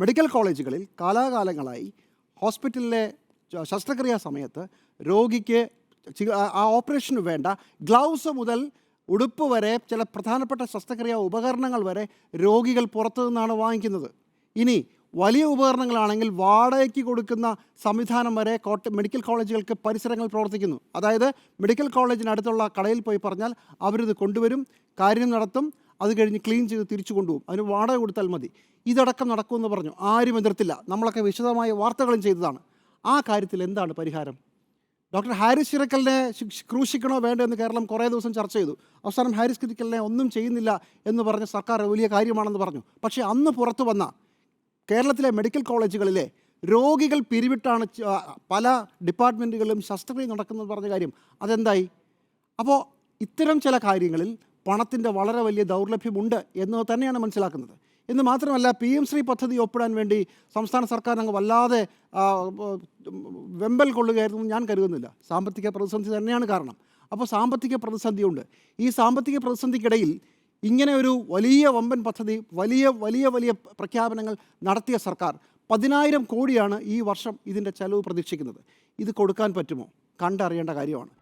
Medical കോളേജുകളിൽ കാലാകാലങ്ങളായി ഹോസ്പിറ്റലിലെ ശസ്ത്രക്രിയാ സമയത്ത് രോഗിക്ക് ആ ഓപ്പറേഷന് വേണ്ട ഗ്ലൗസ് മുതൽ ഉടുപ്പ് വരെ ചില പ്രധാനപ്പെട്ട ശസ്ത്രക്രിയാ ഉപകരണങ്ങൾ വരെ രോഗികൾ പുറത്തു നിന്നാണ് വാങ്ങിക്കുന്നത്. ഇനി വലിയ ഉപകരണങ്ങളാണെങ്കിൽ വാടകയ്ക്ക് കൊടുക്കുന്ന സംവിധാനം വരെ മെഡിക്കൽ കോളേജുകൾക്ക് പരിസരങ്ങൾ പ്രവർത്തിക്കുന്നു. അതായത് മെഡിക്കൽ കോളേജിനടുത്തുള്ള കടയിൽ പോയി പറഞ്ഞാൽ അവരിത് കൊണ്ടുവരും, കാര്യം നടത്തും, അത് കഴിഞ്ഞ് ക്ലീൻ ചെയ്ത് തിരിച്ചു കൊണ്ടുപോകും, അതിന് വാടക കൊടുത്താൽ മതി. ഇതടക്കം നടക്കുമെന്ന് പറഞ്ഞു, ആരും എതിർത്തില്ല. നമ്മളൊക്കെ വിശദമായ വാർത്തകളും ചെയ്തതാണ്. ആ കാര്യത്തിൽ എന്താണ് പരിഹാരം? ഡോക്ടർ ഹാരിസ് ചിറക്കലിനെ ക്രൂശിക്കണോ വേണ്ടോ എന്ന് കേരളം കുറേ ദിവസം ചർച്ച ചെയ്തു. അവസാനം ഹാരിസ് ചിറക്കലിനെ ഒന്നും ചെയ്യുന്നില്ല എന്ന് പറഞ്ഞ് സർക്കാർ വലിയ കാര്യമാണെന്ന് പറഞ്ഞു. പക്ഷേ അന്ന് പുറത്തു വന്ന കേരളത്തിലെ മെഡിക്കൽ കോളേജുകളിലെ രോഗികൾ പിരിവിട്ടാണ് പല ഡിപ്പാർട്ട്മെൻറ്റുകളിലും ശസ്ത്രക്രിയ നടക്കുന്നത് പറഞ്ഞ കാര്യം അതെന്തായി? അപ്പോൾ ഇത്തരം ചില കാര്യങ്ങളിൽ പണത്തിൻ്റെ വളരെ വലിയ ദൗർലഭ്യമുണ്ട് എന്ന് തന്നെയാണ് മനസ്സിലാക്കുന്നത്. എന്ന് മാത്രമല്ല, PM ശ്രീ പദ്ധതി ഒപ്പിടാൻ വേണ്ടി സംസ്ഥാന സർക്കാർ അങ്ങ് വല്ലാതെ വെമ്പൽ കൊള്ളുകയായിരുന്നു ഞാൻ കരുതുന്നില്ല. സാമ്പത്തിക പ്രതിസന്ധി തന്നെയാണ് കാരണം. അപ്പോൾ സാമ്പത്തിക പ്രതിസന്ധിയുണ്ട്. ഈ സാമ്പത്തിക പ്രതിസന്ധിക്കിടയിൽ ഇങ്ങനെ ഒരു വലിയ വമ്പൻ പദ്ധതി, വലിയ വലിയ വലിയ പ്രഖ്യാപനങ്ങൾ നടത്തിയ സർക്കാർ 10,000 കോടിയാണ് ഈ വർഷം ഇതിൻ്റെ ചെലവ് പ്രതീക്ഷിക്കുന്നത്. ഇത് കൊടുക്കാൻ പറ്റുമോ? കണ്ടറിയേണ്ട കാര്യമാണ്.